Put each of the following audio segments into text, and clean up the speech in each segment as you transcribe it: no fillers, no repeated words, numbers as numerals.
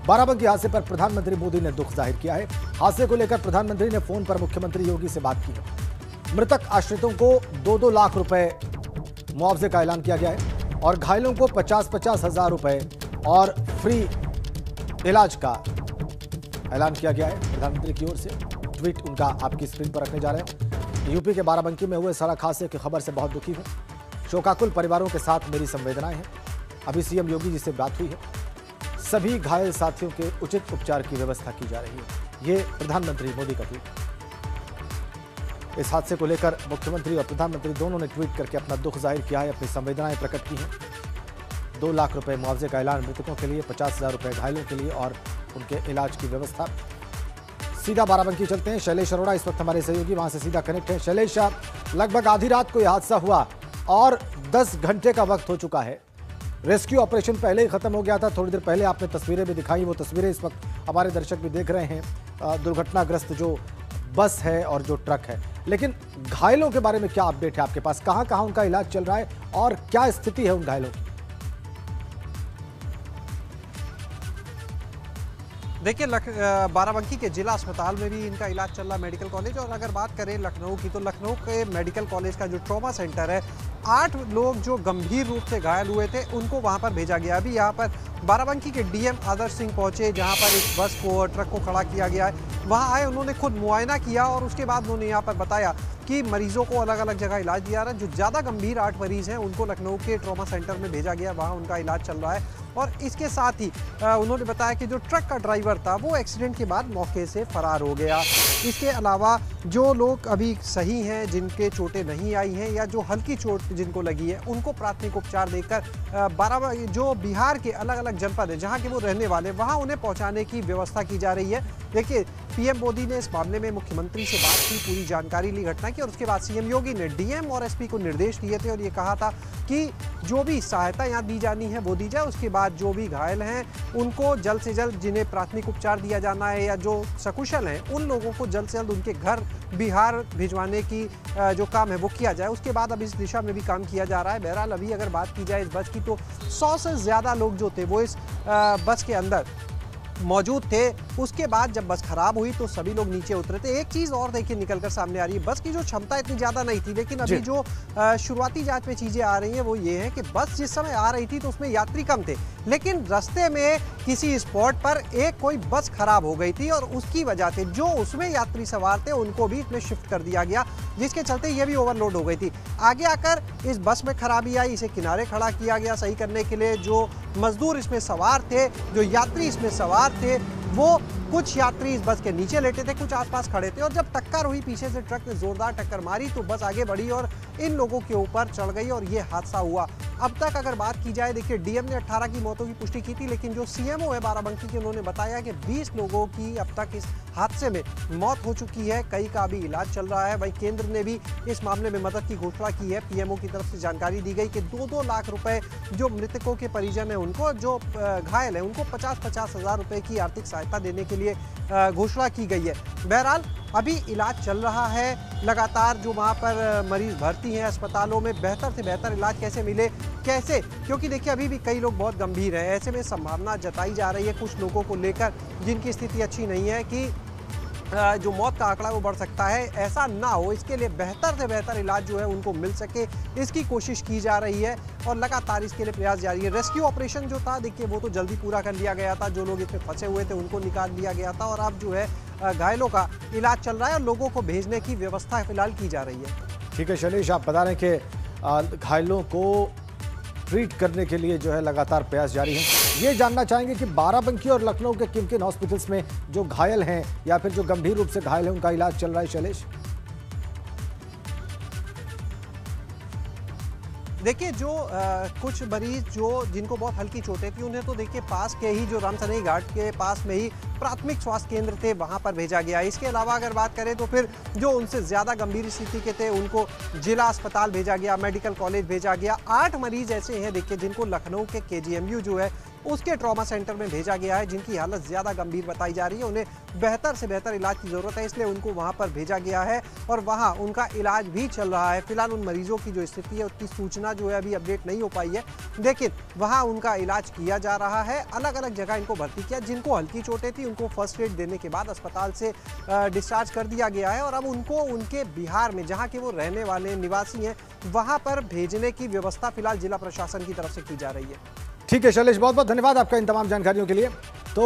बाराबंकी हादसे पर प्रधानमंत्री मोदी ने दुख जाहिर किया है। हादसे को लेकर प्रधानमंत्री ने फोन पर मुख्यमंत्री योगी से बात की है। मृतक आश्रितों को 2-2 लाख रुपए मुआवजे का ऐलान किया गया है और घायलों को 50-50 हजार रुपए और फ्री इलाज का ऐलान किया गया है प्रधानमंत्री की ओर से। ट्वीट उनका आपकी स्क्रीन पर रखने जा रहे हैं। यूपी के बाराबंकी में हुए सड़क हादसे की खबर से बहुत दुखी हूं। शोकाकुल परिवारों के साथ मेरी संवेदनाएं हैं। अभी सीएम योगी जी से बात हुई है। सभी घायल साथियों के उचित उपचार की व्यवस्था की जा रही है। ये प्रधानमंत्री मोदी का ट्वीट। इस हादसे को लेकर मुख्यमंत्री और प्रधानमंत्री दोनों ने ट्वीट करके अपना दुख जाहिर किया है, अपनी संवेदनाएं प्रकट की हैं। 2 लाख रुपए मुआवजे का ऐलान मृतकों के लिए, 50,000 रुपए घायलों के लिए और उनके इलाज की व्यवस्था। सीधा बाराबंकी चलते हैं। शैलेश अरोड़ा इस वक्त हमारे सहयोगी वहां से सीधा कनेक्ट है। शैलेश, लगभग आधी रात को यह हादसा हुआ और 10 घंटे का वक्त हो चुका है। रेस्क्यू ऑपरेशन पहले ही खत्म हो गया था। थोड़ी देर पहले आपने तस्वीरें भी दिखाई, वो तस्वीरें इस वक्त हमारे दर्शक भी देख रहे हैं। दुर्घटनाग्रस्त जो बस है और जो ट्रक है, लेकिन घायलों के बारे में क्या अपडेट है आपके पास? कहां कहां उनका इलाज चल रहा है और क्या स्थिति है उन घायलों की? देखिए, बाराबंकी के जिला अस्पताल में भी इनका इलाज चल रहा है, मेडिकल कॉलेज। और अगर बात करें लखनऊ की, तो लखनऊ के मेडिकल कॉलेज का जो ट्रॉमा सेंटर है, 8 लोग जो गंभीर रूप से घायल हुए थे उनको वहां पर भेजा गया। अभी यहाँ पर बाराबंकी के डीएम आदर्श सिंह पहुंचे, जहां पर एक बस को, ट्रक को खड़ा किया गया है। वहां आए, उन्होंने खुद मुआयना किया और उसके बाद उन्होंने यहाँ पर बताया कि मरीजों को अलग अलग जगह इलाज दिया रहा है। जो ज़्यादा गंभीर 8 मरीज हैं उनको लखनऊ के ट्रॉमा सेंटर में भेजा गया, वहाँ उनका इलाज चल रहा है। और इसके साथ ही उन्होंने बताया कि जो ट्रक का ड्राइवर था वो एक्सीडेंट के बाद मौके से फरार हो गया। इसके अलावा जो लोग अभी सही हैं, जिनके चोटें नहीं आई हैं या जो हल्की चोट जिनको लगी है, उनको प्राथमिक उपचार देकर जो बिहार के अलग अलग जनपद है जहाँ के वो रहने वाले, वहाँ उन्हें पहुँचाने की व्यवस्था की जा रही है। देखिए, पीएम मोदी ने इस मामले में मुख्यमंत्री से बात की, पूरी जानकारी ली घटना की, और उसके बाद सीएम योगी ने डीएम और एसपी को निर्देश दिए थे और ये कहा था कि जो भी सहायता यहाँ दी जानी है वो दी जाए। उसके बाद जो भी घायल हैं उनको जल्द से जल्द, जिन्हें प्राथमिक उपचार दिया जाना है या जो सकुशल हैं, उन लोगों को जल्द से जल्द उनके घर बिहार भिजवाने की जो काम है वो किया जाए। उसके बाद अब इस दिशा में भी काम किया जा रहा है। बहरहाल अभी अगर बात की जाए इस बस की, तो 100 से ज़्यादा लोग जो थे वो इस बस के अंदर मौजूद थे। उसके बाद जब बस खराब हुई तो सभी लोग नीचे उतरे थे। एक चीज़ और देखिए निकल कर सामने आ रही है, बस की जो क्षमता इतनी ज़्यादा नहीं थी, लेकिन अभी जो शुरुआती जांच में चीज़ें आ रही हैं वो ये है कि बस जिस समय आ रही थी तो उसमें यात्री कम थे, लेकिन रास्ते में किसी स्पॉट पर एक कोई बस खराब हो गई थी और उसकी वजह से जो उसमें यात्री सवार थे उनको भी इसमें शिफ्ट कर दिया गया, जिसके चलते ये भी ओवरलोड हो गई थी। आगे आकर इस बस में खराबी आई, इसे किनारे खड़ा किया गया सही करने के लिए। जो मजदूर इसमें सवार थे, जो यात्री इसमें सवार थे, वो कुछ यात्री इस बस के नीचे लेटे थे, कुछ आसपास खड़े थे, और जब टक्कर हुई, पीछे से ट्रक ने जोरदार टक्कर मारी तो बस आगे बढ़ी और इन लोगों के ऊपर चढ़ गई और ये हादसा हुआ। अब तक अगर बात की जाए, देखिए, डीएम ने 18 की मौतों की पुष्टि की थी, लेकिन जो सीएमओ है बाराबंकी के, उन्होंने बताया कि 20 लोगों की अब तक इस हादसे में मौत हो चुकी है, कई का अभी इलाज चल रहा है। वहीं केंद्र ने भी इस मामले में मदद की घोषणा की है। पीएमओ की तरफ से जानकारी दी गई कि 2-2 लाख रुपए जो मृतकों के परिजन हैं उनको, जो घायल हैं उनको 50-50 हजार रुपए की आर्थिक सहायता देने के लिए घोषणा की गई है। बहरहाल अभी इलाज चल रहा है लगातार। जो वहाँ पर मरीज भर्ती हैं अस्पतालों में, बेहतर से बेहतर इलाज कैसे मिले, कैसे, क्योंकि देखिए अभी भी कई लोग बहुत गंभीर हैं। ऐसे में संभावना जताई जा रही है कुछ लोगों को लेकर जिनकी स्थिति अच्छी नहीं है कि जो मौत का आंकड़ा वो बढ़ सकता है। ऐसा ना हो, इसके लिए बेहतर से बेहतर इलाज जो है उनको मिल सके, इसकी कोशिश की जा रही है और लगातार इसके लिए प्रयास जारी है। रेस्क्यू ऑपरेशन जो था, देखिए, वो तो जल्दी पूरा कर लिया गया था। जो लोग इसमें फंसे हुए थे उनको निकाल लिया गया था और अब जो है घायलों का इलाज चल रहा है और लोगों को भेजने की व्यवस्था फिलहाल की जा रही है। ठीक है शैलेश, आप बता रहे हैं कि घायलों को ट्रीट करने के लिए जो है लगातार प्रयास जारी हैं। ये जानना चाहेंगे कि बाराबंकी और लखनऊ के किन किन हॉस्पिटल्स में जो घायल हैं या फिर जो गंभीर रूप से घायल हैं उनका इलाज चल रहा है। शैलेश, देखिए, जो कुछ मरीज जिनको बहुत हल्की चोटें थी, उन्हें तो देखिए पास के ही, जो रामसनई घाट के पास में ही प्राथमिक स्वास्थ्य केंद्र थे, वहां पर भेजा गया। इसके अलावा अगर बात करें तो फिर जो उनसे ज़्यादा गंभीर स्थिति के थे उनको जिला अस्पताल भेजा गया, मेडिकल कॉलेज भेजा गया। 8 मरीज ऐसे हैं देखिए जिनको लखनऊ के केजीएमयू जो है उसके ट्रॉमा सेंटर में भेजा गया है, जिनकी हालत ज़्यादा गंभीर बताई जा रही है। उन्हें बेहतर से बेहतर इलाज की ज़रूरत है, इसलिए उनको वहाँ पर भेजा गया है और वहाँ उनका इलाज भी चल रहा है। फिलहाल उन मरीजों की जो स्थिति है उसकी सूचना जो है अभी अपडेट नहीं हो पाई है, लेकिन वहाँ उनका इलाज किया जा रहा है। अलग अलग जगह इनको भर्ती किया। जिनको हल्की चोटें थी उनको फर्स्ट एड देने के बाद अस्पताल से डिस्चार्ज कर दिया गया है और अब उनको उनके बिहार में, जहाँ के वो रहने वाले निवासी हैं, वहाँ पर भेजने की व्यवस्था फिलहाल जिला प्रशासन की तरफ से की जा रही है। ठीक है शैलेश, बहुत बहुत धन्यवाद आपका इन तमाम जानकारियों के लिए। तो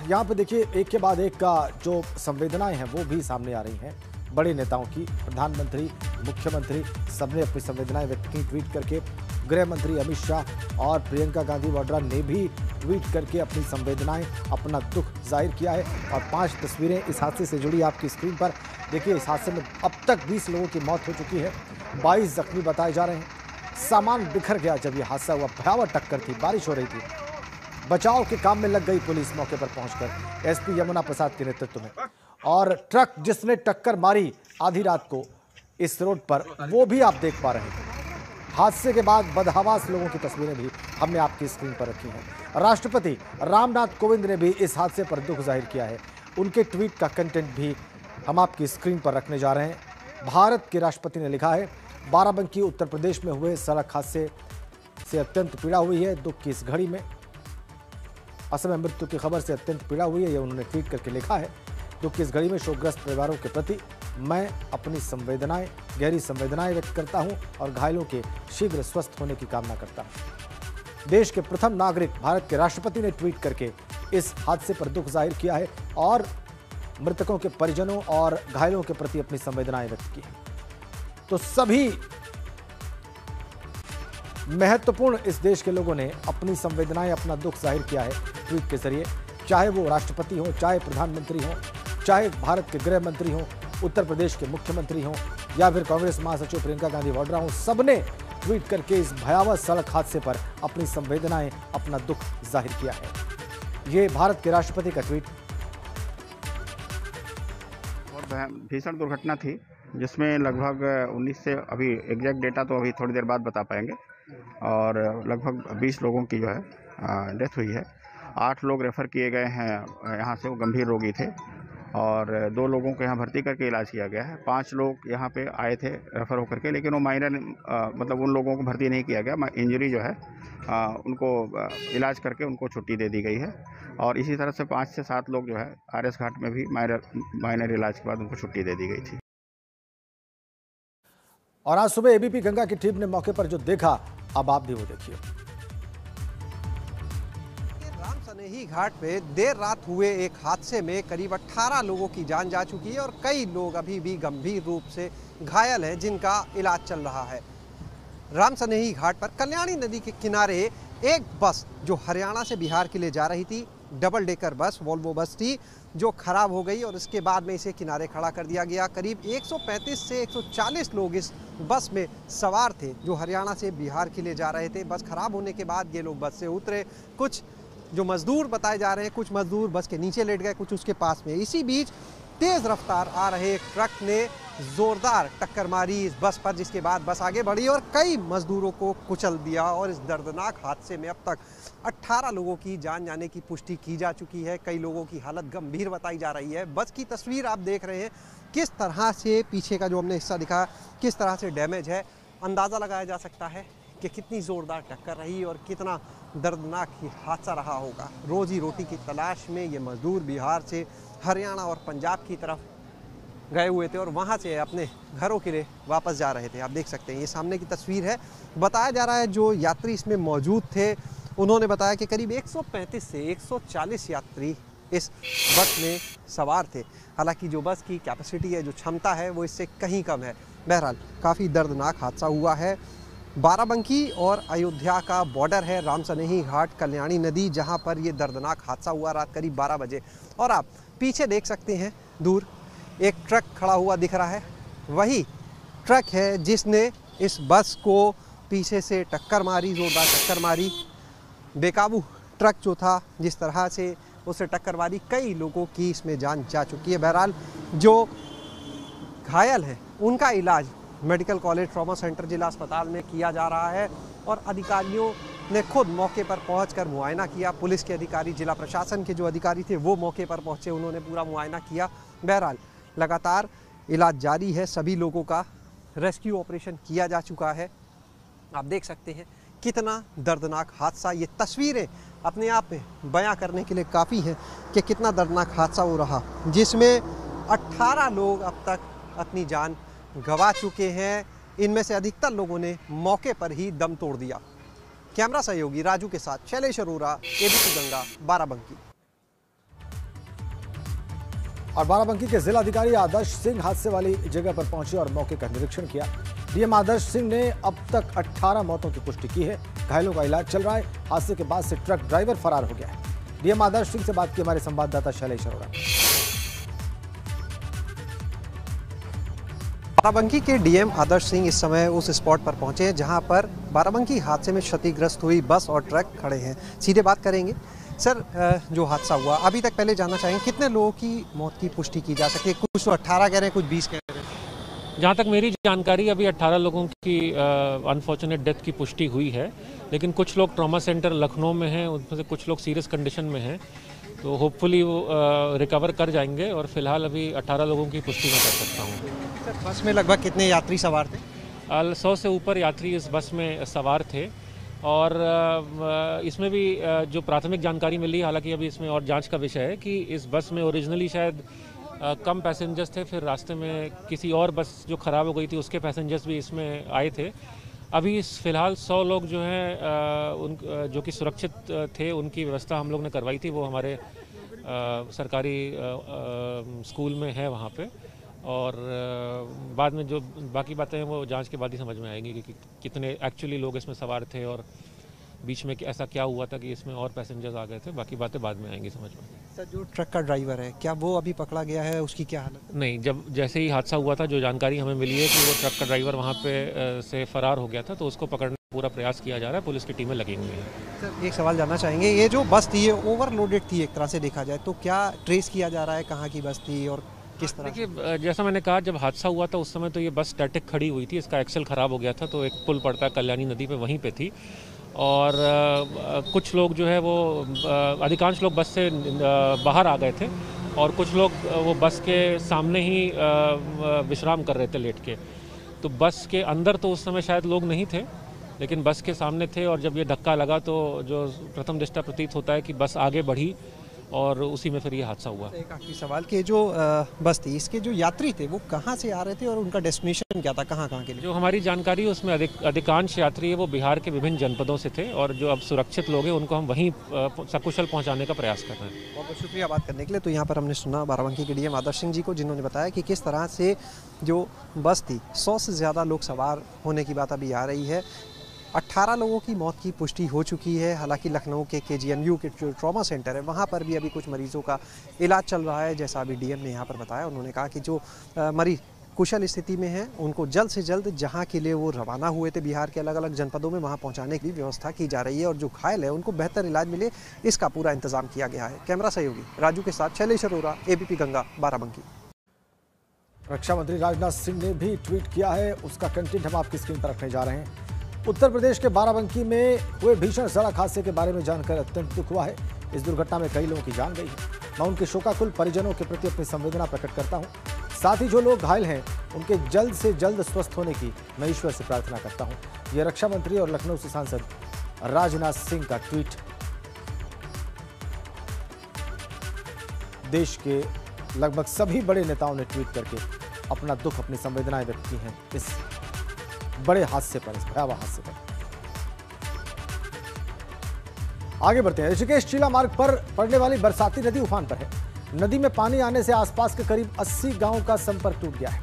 यहाँ पे देखिए, एक के बाद एक का जो संवेदनाएं हैं वो भी सामने आ रही हैं बड़े नेताओं की। प्रधानमंत्री, मुख्यमंत्री सबने अपनी संवेदनाएं व्यक्त की ट्वीट करके। गृह मंत्री अमित शाह और प्रियंका गांधी वाड्रा ने भी ट्वीट करके अपनी संवेदनाएं, अपना दुख जाहिर किया है। और 5 तस्वीरें इस हादसे से जुड़ी आपकी स्क्रीन पर देखिए। इस हादसे में अब तक 20 लोगों की मौत हो चुकी है, 22 जख्मी बताए जा रहे हैं। सामान बिखर गया जब यह हादसा हुआ। भयावह टक्कर थी, बारिश हो रही थी। बचाव के काम में लग गई पुलिस मौके पर पहुंचकर, एसपी यमुना प्रसाद के नेतृत्व में। और ट्रक जिसने टक्कर मारी आधी रात को इस रोड पर, वो भी आप देख पा रहे हैं। हादसे के बाद बदहवास लोगों की तस्वीरें भी हमने आपकी स्क्रीन पर रखी हैं। राष्ट्रपति रामनाथ कोविंद ने भी इस हादसे पर दुख जाहिर किया है। उनके ट्वीट का कंटेंट भी हम आपकी स्क्रीन पर रखने जा रहे हैं। भारत के राष्ट्रपति ने लिखा है, बाराबंकी उत्तर प्रदेश में हुए सड़क हादसे से अत्यंत पीड़ा हुई है। दुख की इस घड़ी में असमय मृत्यु की खबर से अत्यंत पीड़ा हुई है, यह उन्होंने ट्वीट करके लिखा है। दुख की इस घड़ी में शोकग्रस्त परिवारों के प्रति मैं अपनी गहरी संवेदनाएं व्यक्त करता हूं और घायलों के शीघ्र स्वस्थ होने की कामना करता हूं। देश के प्रथम नागरिक भारत के राष्ट्रपति ने ट्वीट करके इस हादसे पर दुख जाहिर किया है और मृतकों के परिजनों और घायलों के प्रति अपनी संवेदनाएं व्यक्त की है। तो सभी महत्वपूर्ण इस देश के लोगों ने अपनी संवेदनाएं, अपना दुख जाहिर किया है ट्वीट के जरिए। चाहे वो राष्ट्रपति हो, चाहे प्रधानमंत्री हो, चाहे भारत के गृह मंत्री हो, उत्तर प्रदेश के मुख्यमंत्री हो, या फिर कांग्रेस महासचिव प्रियंका गांधी वाड्रा हो, सबने ट्वीट करके इस भयावह सड़क हादसे पर अपनी संवेदनाएं, अपना दुख जाहिर किया है। ये भारत के राष्ट्रपति का ट्वीट। और भीषण दुर्घटना थी जिसमें लगभग 19 से, अभी एग्जैक्ट डेटा तो अभी थोड़ी देर बाद बता पाएंगे, और लगभग 20 लोगों की जो है डेथ हुई है। 8 लोग रेफ़र किए गए हैं यहाँ से, वो गंभीर रोगी थे, और 2 लोगों को यहाँ भर्ती करके इलाज किया गया है। 5 लोग यहाँ पे आए थे रेफ़र होकर के, लेकिन वो माइनर मतलब उन लोगों को भर्ती नहीं किया गया। इंजरी जो है उनको इलाज करके उनको छुट्टी दे दी गई है। और इसी तरह से 5 से 7 लोग जो है आरएस घाट में भी माइनर इलाज के बाद उनको छुट्टी दे दी गई थी। और आज सुबह एबीपी गंगा की टीम ने मौके पर जो देखा, अब आप भी वो देखिए। रामसनेही घाट पे देर रात हुए एक हादसे में करीब 18 लोगों की जान जा चुकी है और कई लोग अभी भी गंभीर रूप से घायल हैं, जिनका इलाज चल रहा है। रामसनेही घाट पर कल्याणी नदी के किनारे एक बस जो हरियाणा से बिहार के लिए जा रही थी, double decker bus, Volvo bus थी, जो खराब हो गई और इसके बाद में इसे किनारे खड़ा कर दिया गया। करीब 135 से 140 लोग इस बस में सवार थे जो हरियाणा से बिहार के लिए जा रहे थे। बस खराब होने के बाद ये लोग बस से उतरे। कुछ जो मजदूर बताए जा रहे हैं, कुछ मजदूर बस के नीचे लेट गए, कुछ उसके पास में। इसी बीच तेज रफ्तार आ रहे एक ट्रक ने जोरदार टक्कर मारी इस बस पर, जिसके बाद बस आगे बढ़ी और कई मजदूरों को कुचल दिया। और इस दर्दनाक हादसे में अब तक 18 लोगों की जान जाने की पुष्टि की जा चुकी है। कई लोगों की हालत गंभीर बताई जा रही है। बस की तस्वीर आप देख रहे हैं, किस तरह से पीछे का जो हमने हिस्सा दिखा, किस तरह से डैमेज है। अंदाज़ा लगाया जा सकता है कि कितनी ज़ोरदार टक्कर रही और कितना दर्दनाक हादसा रहा होगा। रोजी रोटी की तलाश में ये मजदूर बिहार से हरियाणा और पंजाब की तरफ गए हुए थे और वहाँ से अपने घरों के लिए वापस जा रहे थे। आप देख सकते हैं, ये सामने की तस्वीर है। बताया जा रहा है जो यात्री इसमें मौजूद थे, उन्होंने बताया कि करीब 135 से 140 यात्री इस बस में सवार थे। हालांकि जो बस की कैपेसिटी है, जो क्षमता है, वो इससे कहीं कम है। बहरहाल काफ़ी दर्दनाक हादसा हुआ है। बाराबंकी और अयोध्या का बॉर्डर है रामसनेही घाट, कल्याणी नदी, जहां पर ये दर्दनाक हादसा हुआ रात करीब 12 बजे। और आप पीछे देख सकते हैं, दूर एक ट्रक खड़ा हुआ दिख रहा है। वही ट्रक है जिसने इस बस को पीछे से टक्कर मारी, जोरदार टक्कर मारी। बेकाबू ट्रक जो था, जिस तरह से उसे टक्कर मारी, कई लोगों की इसमें जान जा चुकी है। बहरहाल जो घायल हैं उनका इलाज मेडिकल कॉलेज ट्रॉमा सेंटर जिला अस्पताल में किया जा रहा है और अधिकारियों ने खुद मौके पर पहुंचकर मुआयना किया। पुलिस के अधिकारी, जिला प्रशासन के जो अधिकारी थे वो मौके पर पहुंचे, उन्होंने पूरा मुआयना किया। बहरहाल लगातार इलाज जारी है, सभी लोगों का रेस्क्यू ऑपरेशन किया जा चुका है। आप देख सकते हैं कितना दर्दनाक हादसा, ये तस्वीरें अपने आप में बयां करने के लिए काफ़ी हैं कि कितना दर्दनाक हादसा हो रहा, जिसमें 18 लोग अब तक अपनी जान गंवा चुके हैं। इनमें से अधिकतर लोगों ने मौके पर ही दम तोड़ दिया। कैमरा सहयोगी राजू के साथ शैलेश अरोरा, एबीपी गंगा, बाराबंकी। और बाराबंकी के जिलाधिकारी आदर्श सिंह हादसे वाली जगह पर पहुंचे और मौके का निरीक्षण किया। डीएम आदर्श सिंह ने अब तक 18 मौतों की पुष्टि की है। घायलों का इलाज चल रहा है। हादसे के बाद से ट्रक ड्राइवर फरार हो गया है। डीएम आदर्श सिंह से बात की हमारे संवाददाता शैलेश अरोरा। बाराबंकी के डीएम आदर्श सिंह इस समय उस स्पॉट पर पहुंचे हैं जहां पर बाराबंकी हादसे में क्षतिग्रस्त हुई बस और ट्रक खड़े हैं। सीधे बात करेंगे। सर, जो हादसा हुआ अभी तक पहले जानना चाहेंगे कितने लोगों की मौत की पुष्टि की जा सकती है? कुछ तो 18 कह रहे हैं, कुछ 20 कह रहे हैं। जहाँ तक मेरी जानकारी अभी 18 लोगों की अनफॉर्चुनेट डेथ की पुष्टि हुई है, लेकिन कुछ लोग ट्रॉमा सेंटर लखनऊ में हैं, उनमें से कुछ लोग सीरियस कंडीशन में हैं, तो होपफुली वो रिकवर कर जाएंगे। और फिलहाल अभी 18 लोगों की पुष्टि मैं कर सकता हूँ। सर, बस में लगभग कितने यात्री सवार थे? 100 से ऊपर यात्री इस बस में सवार थे। और इसमें भी जो प्राथमिक जानकारी मिली, हालांकि अभी इसमें और जांच का विषय है, कि इस बस में ओरिजिनली शायद कम पैसेंजर्स थे, फिर रास्ते में किसी और बस जो ख़राब हो गई थी उसके पैसेंजर्स भी इसमें आए थे। अभी फ़िलहाल 100 लोग जो हैं उन जो कि सुरक्षित थे, उनकी व्यवस्था हम लोग ने करवाई थी। वो हमारे सरकारी स्कूल में है वहाँ पे। और बाद में जो बाकी बातें हैं वो जांच के बाद ही समझ में आएंगी कि कितने एक्चुअली लोग इसमें सवार थे और बीच में ऐसा क्या हुआ था कि इसमें और पैसेंजर्स आ गए थे। बाकी बातें बाद में आएंगी समझ में। सर, जो ट्रक का ड्राइवर है, क्या वो अभी पकड़ा गया है? उसकी क्या हालत है? नहीं, जब जैसे ही हादसा हुआ था, जो जानकारी हमें मिली है कि वो ट्रक का ड्राइवर वहाँ पे से फरार हो गया था, तो उसको पकड़ने का पूरा प्रयास किया जा रहा है। पुलिस की टीमें लगी हुई हैं। सर, एक सवाल जानना चाहेंगे, ये जो बस थी ये ओवरलोडेड थी एक तरह से देखा जाए, तो क्या ट्रेस किया जा रहा है कहाँ की बस थी और किस तरह? देखिए, जैसा मैंने कहा, जब हादसा हुआ था उस समय तो ये बस स्टैटिक खड़ी हुई थी, इसका एक्सल ख़राब हो गया था, तो एक पुल पड़ता है कल्याणी नदी पे, वहीं पे थी। और कुछ लोग जो है वो अधिकांश लोग बस से बाहर आ गए थे और कुछ लोग वो बस के सामने ही विश्राम कर रहे थे लेट के। तो बस के अंदर तो उस समय शायद लोग नहीं थे, लेकिन बस के सामने थे। और जब ये धक्का लगा तो जो प्रथम दृष्टया प्रतीत होता है कि बस आगे बढ़ी और उसी में फिर ये हादसा हुआ। एक आखिरी सवाल कि जो बस थी, इसके जो यात्री थे वो कहाँ से आ रहे थे और उनका डेस्टिनेशन क्या था, कहाँ के लिए? जो हमारी जानकारी है उसमें अधिकांश यात्री है वो बिहार के विभिन्न जनपदों से थे, और जो अब सुरक्षित लोग हैं उनको हम वहीं सकुशल पहुंचाने का प्रयास कर रहे हैं। बहुत बहुत शुक्रिया बात करने के लिए। तो यहाँ पर हमने सुना बाराबंकी के डीएम आदर्श सिंह जी को, जिन्होंने बताया कि किस तरह से जो बस थी 100 से ज़्यादा लोग सवार होने की बात अभी आ रही है। 18 लोगों की मौत की पुष्टि हो चुकी है। हालांकि लखनऊ के KGMU के जो ट्रॉमा सेंटर है वहाँ पर भी अभी कुछ मरीजों का इलाज चल रहा है। जैसा अभी डीएम ने यहाँ पर बताया, उन्होंने कहा कि जो मरीज कुशल स्थिति में हैं उनको जल्द से जल्द जहाँ के लिए वो रवाना हुए थे बिहार के अलग अलग जनपदों में, वहाँ पहुँचाने की व्यवस्था की जा रही है। और जो घायल है उनको बेहतर इलाज मिले, इसका पूरा इंतजाम किया गया है। कैमरा सहयोगी राजू के साथ शैलेश अरोरा, ABP गंगा, बाराबंकी। रक्षा मंत्री राजनाथ सिंह ने भी ट्वीट किया है, उसका कंटेंट हम आपकी स्क्रीन पर रखने जा रहे हैं। उत्तर प्रदेश के बाराबंकी में हुए भीषण सड़क हादसे के बारे में जानकर अत्यंत दुख हुआ है। इस दुर्घटना में कई लोगों की जान गई है। मैं उनके शोकाकुल परिजनों के प्रति अपनी संवेदना प्रकट करता हूं। साथ ही जो लोग घायल हैं उनके जल्द से जल्द स्वस्थ होने की मैं ईश्वर से प्रार्थना करता हूं। यह रक्षा मंत्री और लखनऊ से सांसद राजनाथ सिंह का ट्वीट देश के लगभग सभी बड़े नेताओं ने ट्वीट करके अपना दुख, अपनी संवेदनाएं व्यक्त की हैं इस बड़े हादसे पर, इस भयावह हादसे पर। आगे बढ़ते हैं। ऋषिकेश चीला मार्ग पर पड़ने वाली बरसाती नदी उफान पर है। नदी में पानी आने से आसपास के करीब 80 गांवों का संपर्क टूट गया है।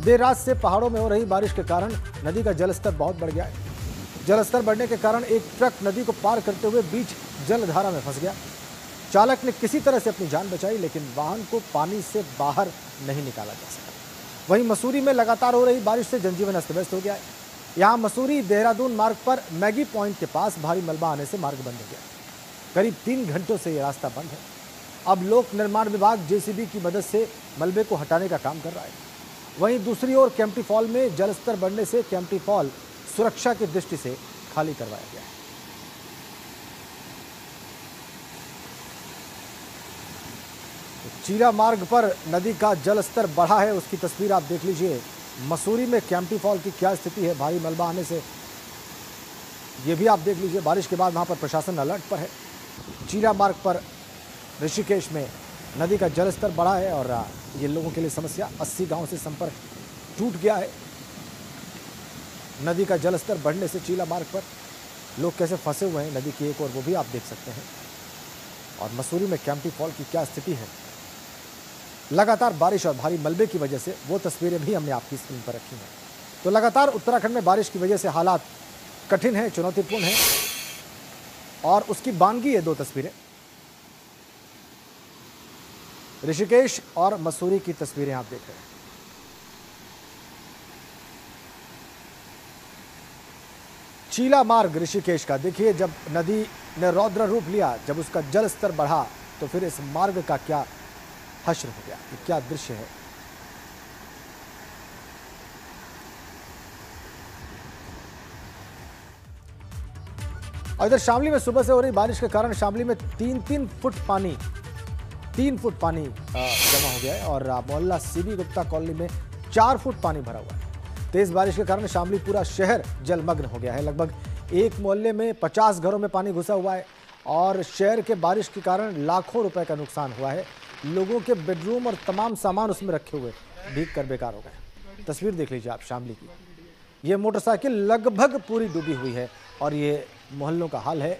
देर रात से पहाड़ों में हो रही बारिश के कारण नदी का जलस्तर बहुत बढ़ गया है। जलस्तर बढ़ने के कारण एक ट्रक नदी को पार करते हुए बीच जलधारा में फंस गया। चालक ने किसी तरह से अपनी जान बचाई, लेकिन वाहन को पानी से बाहर नहीं निकाला जा सका। वहीं मसूरी में लगातार हो रही बारिश से जनजीवन अस्त व्यस्त हो गया है। यहाँ मसूरी देहरादून मार्ग पर मैगी पॉइंट के पास भारी मलबा आने से मार्ग बंद हो गया। करीब 3 घंटों से यह रास्ता बंद है। अब लोक निर्माण विभाग JCB की मदद से मलबे को हटाने का काम कर रहा है। वहीं दूसरी ओर केम्प्टी फॉल में जलस्तर बढ़ने से केम्प्टी फॉल सुरक्षा की दृष्टि से खाली करवाया गया है। चीला मार्ग पर नदी का जल स्तर बढ़ा है, उसकी तस्वीर आप देख लीजिए। मसूरी में कैंपटी फॉल की क्या स्थिति है भारी मलबा आने से, ये भी आप देख लीजिए। बारिश के बाद वहां पर प्रशासन अलर्ट पर है। चीला मार्ग पर ऋषिकेश में नदी का जल स्तर बढ़ा है और ये लोगों के लिए समस्या। 80 गांव से संपर्क टूट गया है। नदी का जल स्तर बढ़ने से चीला मार्ग पर लोग कैसे फंसे हुए हैं नदी की एक ओर, वो भी आप देख सकते हैं। और मसूरी में कैंपटी फॉल की क्या स्थिति है, लगातार बारिश और भारी मलबे की वजह से वो तस्वीरें भी हमने आपकी स्क्रीन पर रखी हैं। तो लगातार उत्तराखंड में बारिश की वजह से हालात कठिन है, चुनौतीपूर्ण है और उसकी बानगी है दो तस्वीरें। ऋषिकेश और मसूरी की तस्वीरें आप देख रहे हैं। चीला मार्ग ऋषिकेश का देखिए, जब नदी ने रौद्र रूप लिया, जब उसका जल स्तर बढ़ा तो फिर इस मार्ग का क्या हश्र हो गया, ये क्या दृश्य है। और इधर शामली में सुबह से हो रही बारिश के कारण शामली में 3 फुट पानी जमा हो गया है और मोहल्ला सीबी गुप्ता कॉलोनी में 4 फुट पानी भरा हुआ है। तेज बारिश के कारण शामली पूरा शहर जलमग्न हो गया है। लगभग एक मोहल्ले में 50 घरों में पानी घुसा हुआ है और शहर के बारिश के कारण लाखों रुपए का नुकसान हुआ है। लोगों के बेडरूम और तमाम सामान उसमें रखे हुए भीग कर बेकार हो गए। तस्वीर देख लीजिए आप शामली की। ये मोटरसाइकिल लगभग पूरी डूबी हुई है और ये मोहल्लों का हाल है।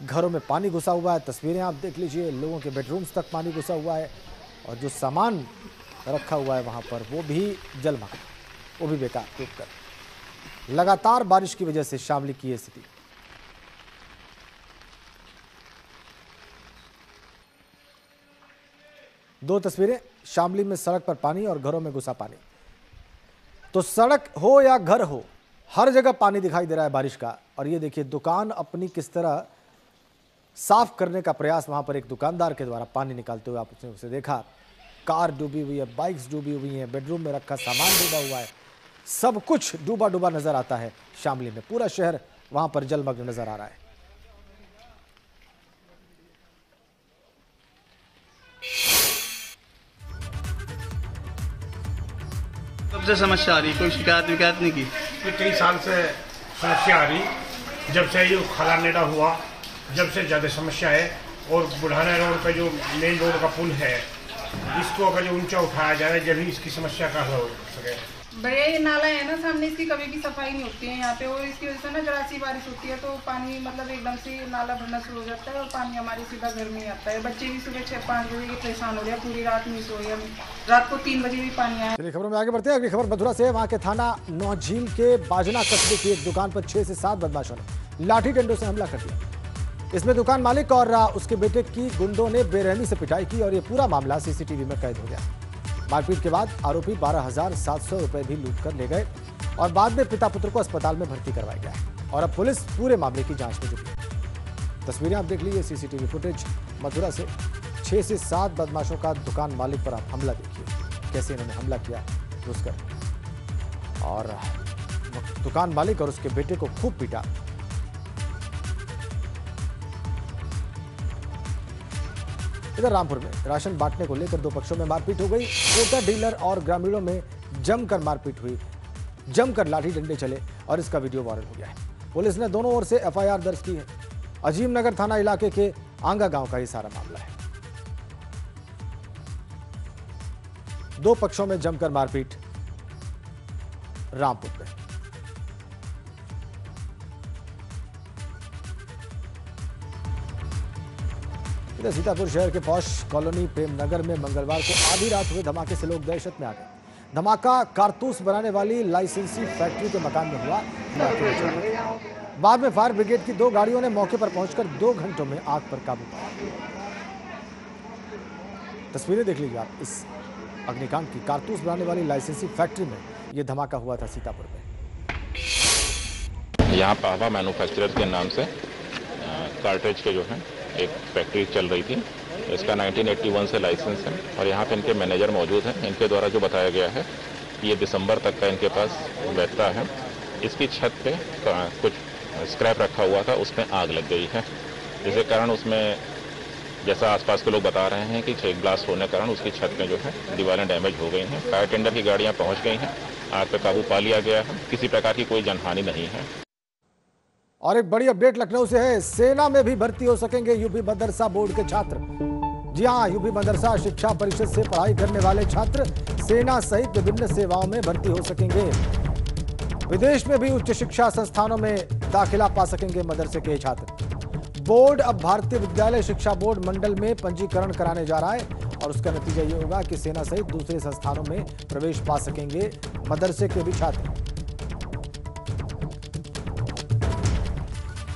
घरों में पानी घुसा हुआ है। तस्वीरें आप देख लीजिए, लोगों के बेडरूम्स तक पानी घुसा हुआ है और जो सामान रखा हुआ है वहाँ पर वो भी जलमग्न, वो भी बेकार टूट कर। लगातार बारिश की वजह से शामली की ये स्थिति। दो तस्वीरें, शामली में सड़क पर पानी और घरों में घुसा पानी। तो सड़क हो या घर हो, हर जगह पानी दिखाई दे रहा है बारिश का। और ये देखिए दुकान अपनी किस तरह साफ करने का प्रयास, वहां पर एक दुकानदार के द्वारा पानी निकालते हुए आपने उसे देखा। कार डूबी हुई है, बाइक्स डूबी हुई हैं, बेडरूम में रखा सामान डूबा हुआ है, सब कुछ डूबा डूबा नजर आता है शामली में। पूरा शहर वहां पर जलमग्न नजर आ रहा है। सबसे समस्या आ रही, कोई शिकायत विकायत नहीं की। ये कई साल से समस्या आ रही, जब से ये खाला नेड़ा हुआ जब से ज़्यादा समस्या है। और बुढ़ाना रोड पे जो मेन रोड का पुल है, इसको अगर जो ऊंचा उठाया जाए जब ही इसकी समस्या का हल हो सके। बढ़िया ये नाला है ना सामने, इसकी कभी भी सफाई नहीं होती है यहाँ पे और इसकी वजह से ना जरा सी बारिश होती है तो पानी मतलब एकदम से नाला भरना शुरू हो जाता है और पानी हमारे सीधा घर में ही आता है। बच्चे भी सुबह 6-5 बजे के परेशान हो रहे हैं, पूरी रात नहीं सोए हम, रात को 3 बजे भी पानी आया। चलिए खबरों में आगे बढ़ते हैं। अगली खबर मथुरा से। वहां के थाना नौझील के बाजना कस्बे की एक दुकान पर 6 से 7 बदमाशों ने लाठी डंडों से हमला कर दिया। इसमें दुकान मालिक और उसके बेटे की गुंडों ने बेरहमी से पिटाई की और ये पूरा मामला सीसीटीवी में कैद हो गया। मारपीट के बाद आरोपी 12,700 रुपए भी लूट कर ले गए और बाद में पिता पुत्र को अस्पताल में भर्ती करवाया गया और अब पुलिस पूरे मामले की जांच में जुटी है। तस्वीरें आप देख लीजिए, सीसीटीवी फुटेज मथुरा से। 6 से 7 बदमाशों का दुकान मालिक पर आप हमला देखिए, कैसे इन्होंने हमला किया घुसकर और दुकान मालिक और उसके बेटे को खूब पीटा। इधर रामपुर में राशन बांटने को लेकर 2 पक्षों में मारपीट हो गई। कोटा डीलर और ग्रामीणों में जमकर मारपीट हुई, जमकर लाठी डंडे चले और इसका वीडियो वायरल हो गया है। पुलिस ने दोनों ओर से एफआईआर दर्ज की है। अजीमनगर थाना इलाके के आंगा गांव का ये सारा मामला है। 2 पक्षों में जमकर मारपीट रामपुर में। सीतापुर शहर के पौष कॉलोनी प्रेमनगर में मंगलवार को आधी रात हुए धमाके से लोग दहशत में आ गए। धमाका कारतूस बनाने वाली लाइसेंसी फैक्ट्री के मकान में हुआ। बाद में फायर ब्रिगेड की 2 गाड़ियों ने मौके पर पहुंचकर 2 घंटों में आग पर काबू पाया। तस्वीरें देख लीजिए आप इस अग्निकांड की। कारतूस बनाने वाली लाइसेंसी फैक्ट्री में यह धमाका हुआ था सीतापुर में। यहाँ पावा मैन्युफैक्चरर के नाम से कार्ट्रिज के जो है एक फैक्ट्री चल रही थी। इसका 1981 से लाइसेंस है और यहाँ पे इनके मैनेजर मौजूद हैं। इनके द्वारा जो बताया गया है कि ये दिसंबर तक का इनके पास वैधता है। इसकी छत पे कुछ स्क्रैप रखा हुआ था, उसमें आग लग गई है, जिसके कारण उसमें जैसा आसपास के लोग बता रहे हैं कि चेक ब्लास्ट होने के कारण उसकी छत में जो है दीवारें डैमेज हो गई हैं। फायर टेंडर की गाड़ियां पहुंच गई हैं, आग पर काबू पा लिया गया है, किसी प्रकार की कोई जनहानि नहीं है। और एक बड़ी अपडेट लखनऊ से है, सेना में भी भर्ती हो सकेंगे यूपी मदरसा बोर्ड के छात्र। जी हां, यूपी मदरसा शिक्षा परिषद से पढ़ाई करने वाले छात्र सेना सहित विभिन्न सेवाओं में भर्ती हो सकेंगे। विदेश में भी उच्च शिक्षा संस्थानों में दाखिला पा सकेंगे मदरसे के छात्र। बोर्ड अब भारतीय विद्यालय शिक्षा बोर्ड मंडल में पंजीकरण कराने जा रहा है और उसका नतीजा ये होगा कि सेना सहित दूसरे संस्थानों में प्रवेश पा सकेंगे मदरसे के भी छात्र।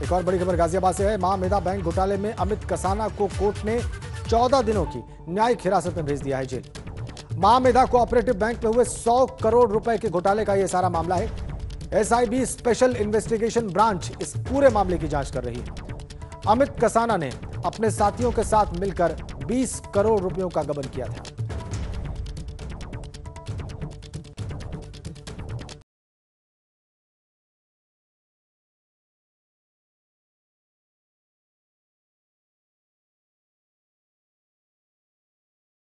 एक और बड़ी खबर गाजियाबाद से है। महामेधा बैंक घोटाले में अमित कसाना को कोर्ट ने 14 दिनों की न्यायिक हिरासत में भेज दिया है जेल। महामेधा कोऑपरेटिव बैंक में हुए 100 करोड़ रुपए के घोटाले का यह सारा मामला है। एसआईबी स्पेशल इन्वेस्टिगेशन ब्रांच इस पूरे मामले की जांच कर रही है। अमित कसाना ने अपने साथियों के साथ मिलकर 20 करोड़ रुपयों का गबन किया था।